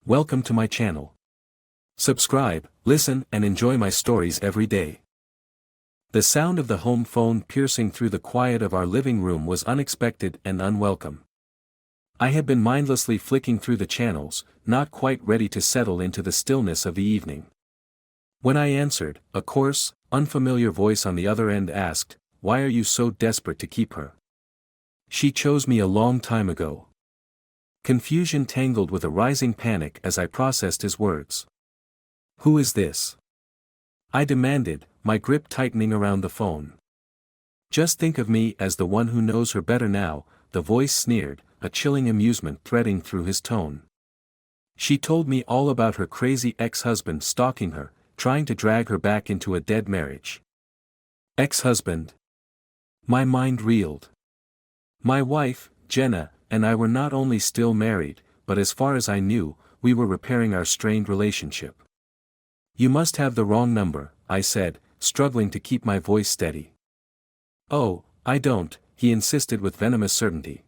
Welcome to my channel. Subscribe, listen, and enjoy my stories every day. The sound of the home phone piercing through the quiet of our living room was unexpected and unwelcome. I had been mindlessly flicking through the channels, not quite ready to settle into the stillness of the evening. When I answered, a coarse, unfamiliar voice on the other end asked, "Why are you so desperate to keep her? She chose me a long time ago." Confusion tangled with a rising panic as I processed his words. "Who is this?" I demanded, my grip tightening around the phone. "Just think of me as the one who knows her better now," the voice sneered, a chilling amusement threading through his tone. "She told me all about her crazy ex-husband stalking her, trying to drag her back into a dead marriage." Ex-husband? My mind reeled. My wife, Jenna, and I were not only still married, but as far as I knew, we were repairing our strained relationship. "You must have the wrong number," I said, struggling to keep my voice steady. "Oh, I don't," he insisted with venomous certainty.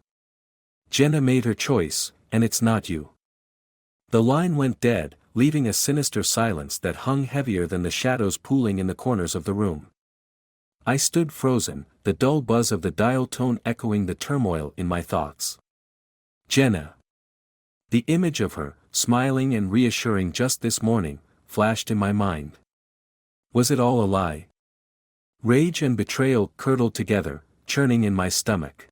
"Jenna made her choice, and it's not you." The line went dead, leaving a sinister silence that hung heavier than the shadows pooling in the corners of the room. I stood frozen, the dull buzz of the dial tone echoing the turmoil in my thoughts. Jenna. The image of her, smiling and reassuring just this morning, flashed in my mind. Was it all a lie? Rage and betrayal curdled together, churning in my stomach.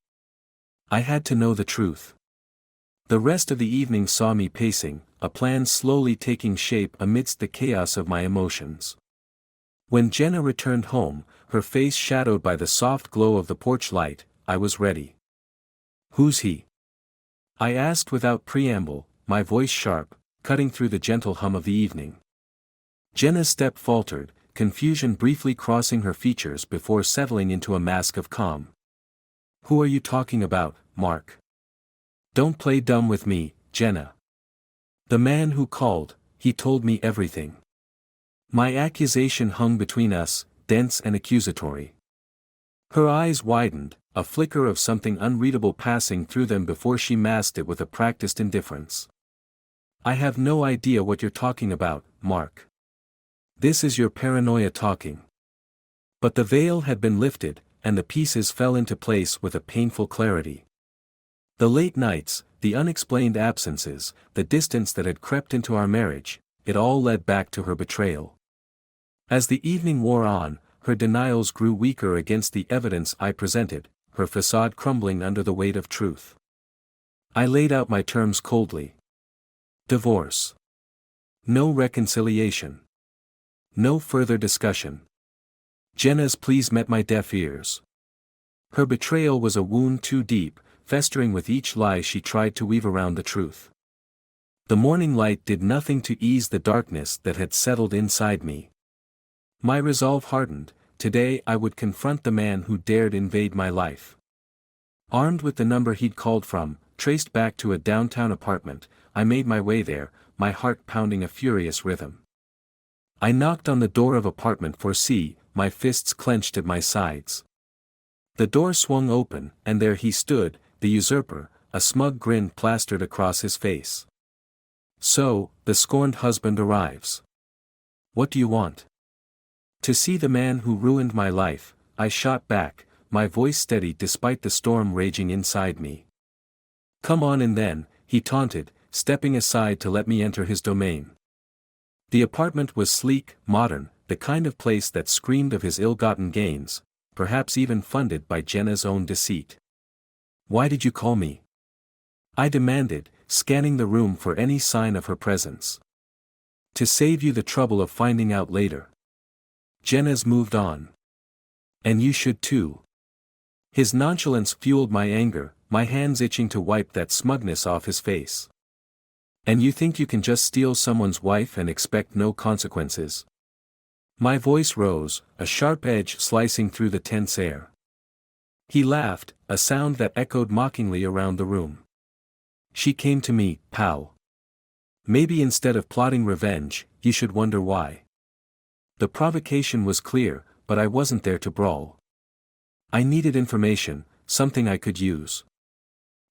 I had to know the truth. The rest of the evening saw me pacing, a plan slowly taking shape amidst the chaos of my emotions. When Jenna returned home, her face shadowed by the soft glow of the porch light, I was ready. "Who's he?" I asked without preamble, my voice sharp, cutting through the gentle hum of the evening. Jenna's step faltered, confusion briefly crossing her features before settling into a mask of calm. "Who are you talking about, Mark? Don't play dumb with me, Jenna." "The man who called, he told me everything." My accusation hung between us, dense and accusatory. Her eyes widened, a flicker of something unreadable passing through them before she masked it with a practiced indifference. "I have no idea what you're talking about, Mark. This is your paranoia talking." But the veil had been lifted, and the pieces fell into place with a painful clarity. The late nights, the unexplained absences, the distance that had crept into our marriage, it all led back to her betrayal. As the evening wore on, her denials grew weaker against the evidence I presented, her facade crumbling under the weight of truth. I laid out my terms coldly. Divorce. No reconciliation. No further discussion. Jenna's pleas met my deaf ears. Her betrayal was a wound too deep, festering with each lie she tried to weave around the truth. The morning light did nothing to ease the darkness that had settled inside me. My resolve hardened. Today I would confront the man who dared invade my life. Armed with the number he'd called from, traced back to a downtown apartment, I made my way there, my heart pounding a furious rhythm. I knocked on the door of apartment 4C, my fists clenched at my sides. The door swung open, and there he stood, the usurper, a smug grin plastered across his face. "So, the scorned husband arrives. What do you want?" "To see the man who ruined my life," I shot back, my voice steady despite the storm raging inside me. "Come on in then," he taunted, stepping aside to let me enter his domain. The apartment was sleek, modern, the kind of place that screamed of his ill-gotten gains, perhaps even funded by Jenna's own deceit. "Why did you call me?" I demanded, scanning the room for any sign of her presence. "To save you the trouble of finding out later." Jenna's moved on. "And you should too." His nonchalance fueled my anger, my hands itching to wipe that smugness off his face. "And you think you can just steal someone's wife and expect no consequences?" My voice rose, a sharp edge slicing through the tense air. He laughed, a sound that echoed mockingly around the room. "She came to me, pal. Maybe instead of plotting revenge, you should wonder why." The provocation was clear, but I wasn't there to brawl. I needed information, something I could use.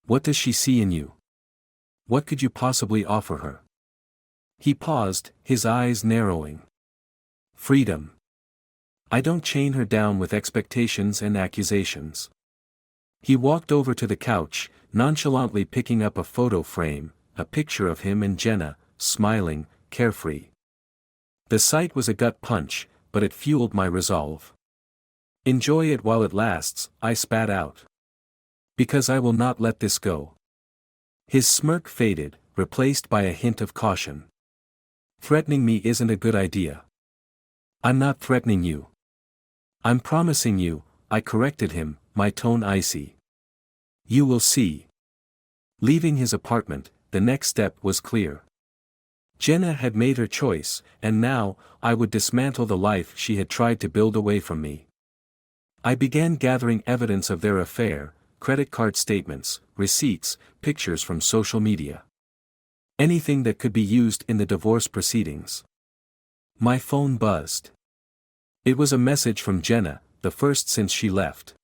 "What does she see in you? What could you possibly offer her?" He paused, his eyes narrowing. Freedom. I don't chain her down with expectations and accusations. He walked over to the couch, nonchalantly picking up a photo frame, a picture of him and Jenna, smiling, carefree. The sight was a gut punch, but it fueled my resolve. Enjoy it while it lasts, I spat out. Because I will not let this go. His smirk faded, replaced by a hint of caution. Threatening me isn't a good idea. I'm not threatening you. I'm promising you, I corrected him, my tone icy. You will see. Leaving his apartment, the next step was clear. Jenna had made her choice, and now, I would dismantle the life she had tried to build away from me. I began gathering evidence of their affair, credit card statements, receipts, pictures from social media. Anything that could be used in the divorce proceedings. My phone buzzed. It was a message from Jenna, the first since she left.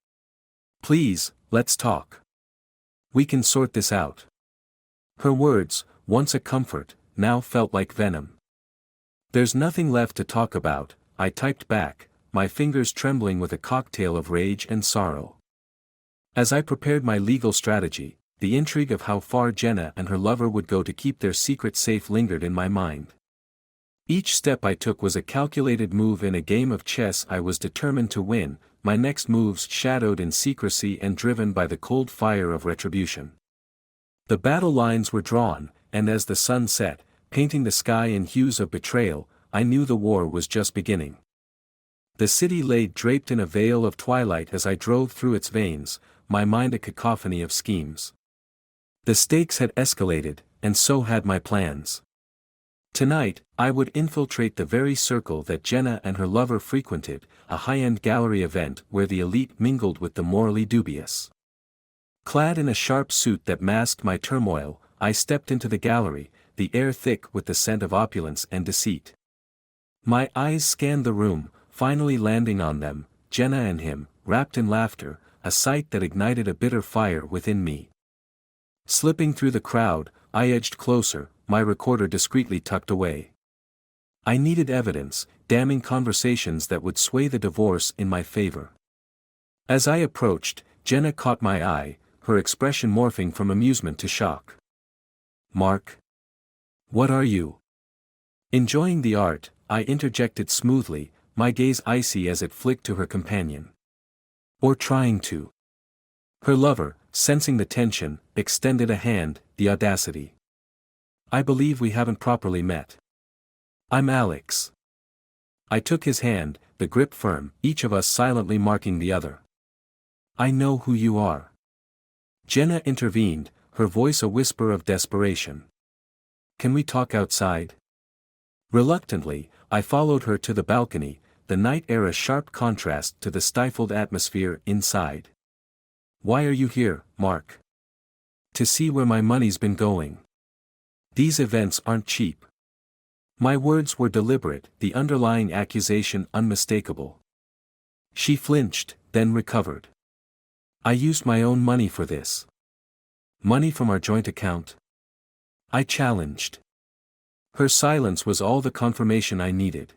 Please, let's talk. We can sort this out. Her words, once a comfort, now felt like venom. There's nothing left to talk about, I typed back, my fingers trembling with a cocktail of rage and sorrow. As I prepared my legal strategy, the intrigue of how far Jenna and her lover would go to keep their secret safe lingered in my mind. Each step I took was a calculated move in a game of chess I was determined to win, my next moves shadowed in secrecy and driven by the cold fire of retribution. The battle lines were drawn, and as the sun set, painting the sky in hues of betrayal, I knew the war was just beginning. The city lay draped in a veil of twilight as I drove through its veins, my mind a cacophony of schemes. The stakes had escalated, and so had my plans. Tonight, I would infiltrate the very circle that Jenna and her lover frequented, a high-end gallery event where the elite mingled with the morally dubious. Clad in a sharp suit that masked my turmoil, I stepped into the gallery, the air thick with the scent of opulence and deceit. My eyes scanned the room, finally landing on them, Jenna and him, wrapped in laughter, a sight that ignited a bitter fire within me. Slipping through the crowd, I edged closer, my recorder discreetly tucked away. I needed evidence, damning conversations that would sway the divorce in my favor. As I approached, Jenna caught my eye, her expression morphing from amusement to shock. Mark? What are you? Enjoying the art, I interjected smoothly, my gaze icy as it flicked to her companion. Or trying to. Her lover, sensing the tension, extended a hand, the audacity. I believe we haven't properly met. I'm Alex. I took his hand, the grip firm, each of us silently marking the other. I know who you are. Jenna intervened, her voice a whisper of desperation. Can we talk outside? Reluctantly, I followed her to the balcony, the night air a sharp contrast to the stifled atmosphere inside. Why are you here, Mark? To see where my money's been going. These events aren't cheap. My words were deliberate, the underlying accusation unmistakable. She flinched, then recovered. I used my own money for this. Money from our joint account? I challenged. Her silence was all the confirmation I needed.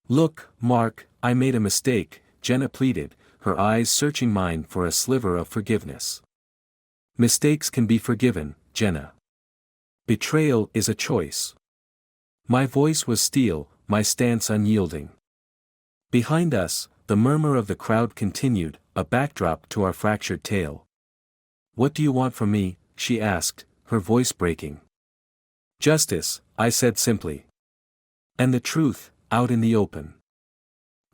Look, Mark, I made a mistake, Jenna pleaded, her eyes searching mine for a sliver of forgiveness. Mistakes can be forgiven, Jenna. Betrayal is a choice. My voice was steel, my stance unyielding. Behind us, the murmur of the crowd continued, a backdrop to our fractured tale. What do you want from me? She asked, her voice breaking. Justice, I said simply. And the truth, out in the open.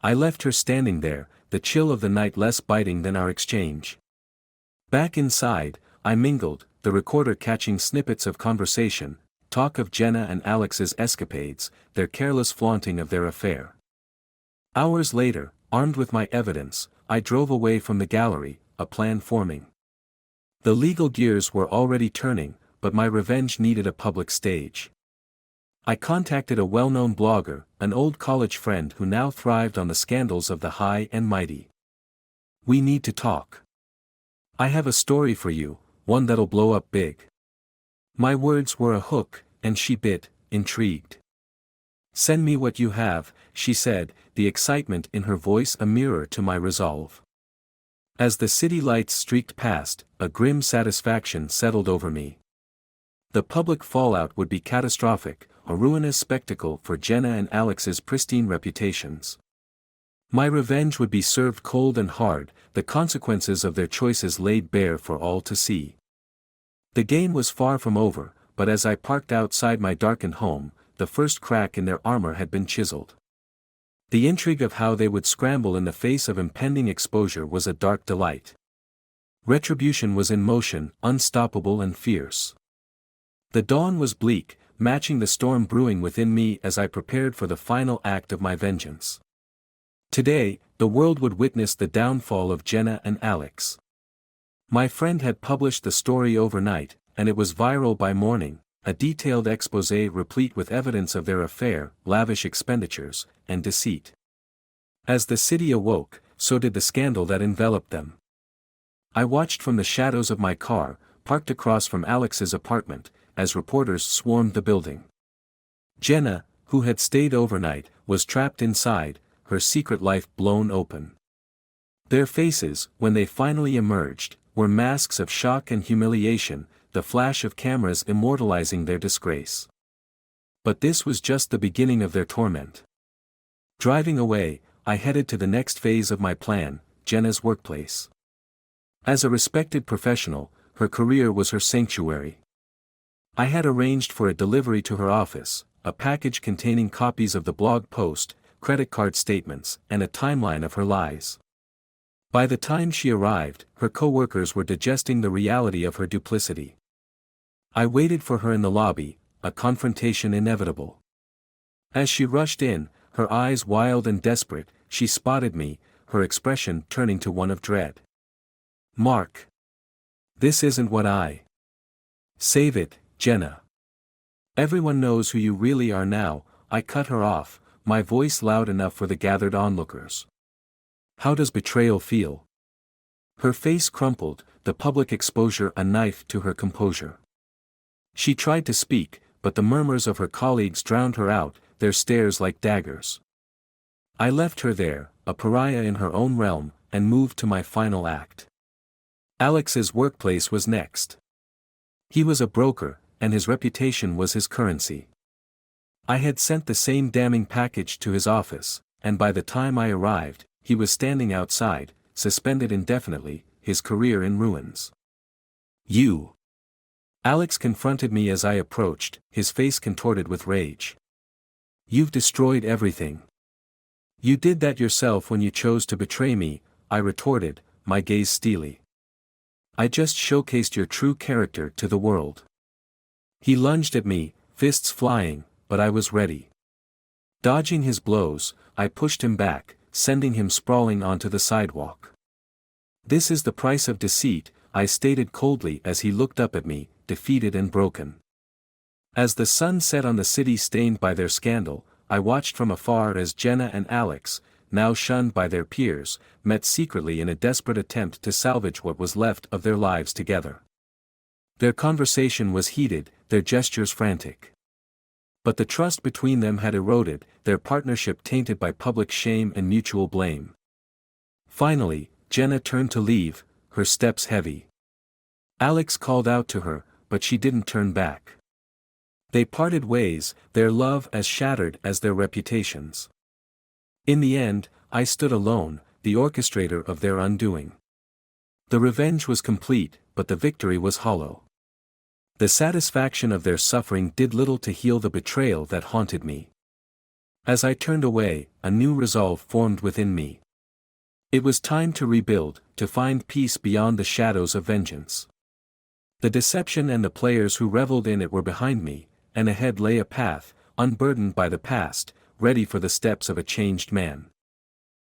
I left her standing there, the chill of the night less biting than our exchange. Back inside, I mingled, the recorder catching snippets of conversation, talk of Jenna and Alex's escapades, their careless flaunting of their affair. Hours later, armed with my evidence, I drove away from the gallery, a plan forming. The legal gears were already turning, but my revenge needed a public stage. I contacted a well-known blogger, an old college friend who now thrived on the scandals of the high and mighty. We need to talk. I have a story for you, one that'll blow up big. My words were a hook, and she bit, intrigued. "Send me what you have," she said, the excitement in her voice a mirror to my resolve. As the city lights streaked past, a grim satisfaction settled over me. The public fallout would be catastrophic, a ruinous spectacle for Jenna and Alex's pristine reputations. My revenge would be served cold and hard, the consequences of their choices laid bare for all to see. The game was far from over, but as I parked outside my darkened home, the first crack in their armor had been chiseled. The intrigue of how they would scramble in the face of impending exposure was a dark delight. Retribution was in motion, unstoppable and fierce. The dawn was bleak, matching the storm brewing within me as I prepared for the final act of my vengeance. Today, the world would witness the downfall of Jenna and Alex. My friend had published the story overnight, and it was viral by morning, a detailed exposé replete with evidence of their affair, lavish expenditures, and deceit. As the city awoke, so did the scandal that enveloped them. I watched from the shadows of my car, parked across from Alex's apartment, as reporters swarmed the building. Jenna, who had stayed overnight, was trapped inside, her secret life blown open. Their faces, when they finally emerged, were masks of shock and humiliation, the flash of cameras immortalizing their disgrace. But this was just the beginning of their torment. Driving away, I headed to the next phase of my plan, Jenna's workplace. As a respected professional, her career was her sanctuary. I had arranged for a delivery to her office, a package containing copies of the blog post, credit card statements, and a timeline of her lies. By the time she arrived, her co-workers were digesting the reality of her duplicity. I waited for her in the lobby, a confrontation inevitable. As she rushed in, her eyes wild and desperate, she spotted me, her expression turning to one of dread. "Mark. This isn't what I." "Save it, Jenna. Everyone knows who you really are now," I cut her off, my voice loud enough for the gathered onlookers. "How does betrayal feel?" Her face crumpled, the public exposure a knife to her composure. She tried to speak, but the murmurs of her colleagues drowned her out, their stares like daggers. I left her there, a pariah in her own realm, and moved to my final act. Alex's workplace was next. He was a broker, and his reputation was his currency. I had sent the same damning package to his office, and by the time I arrived, he was standing outside, suspended indefinitely, his career in ruins. "You." Alex confronted me as I approached, his face contorted with rage. "You've destroyed everything." "You did that yourself when you chose to betray me," I retorted, my gaze steely. "I just showcased your true character to the world." He lunged at me, fists flying, but I was ready. Dodging his blows, I pushed him back, sending him sprawling onto the sidewalk. "This is the price of deceit," I stated coldly as he looked up at me, defeated and broken. As the sun set on the city stained by their scandal, I watched from afar as Jenna and Alex, now shunned by their peers, met secretly in a desperate attempt to salvage what was left of their lives together. Their conversation was heated, their gestures frantic. But the trust between them had eroded, their partnership tainted by public shame and mutual blame. Finally, Jenna turned to leave, her steps heavy. Alex called out to her, but she didn't turn back. They parted ways, their love as shattered as their reputations. In the end, I stood alone, the orchestrator of their undoing. The revenge was complete, but the victory was hollow. The satisfaction of their suffering did little to heal the betrayal that haunted me. As I turned away, a new resolve formed within me. It was time to rebuild, to find peace beyond the shadows of vengeance. The deception and the players who reveled in it were behind me, and ahead lay a path, unburdened by the past, ready for the steps of a changed man.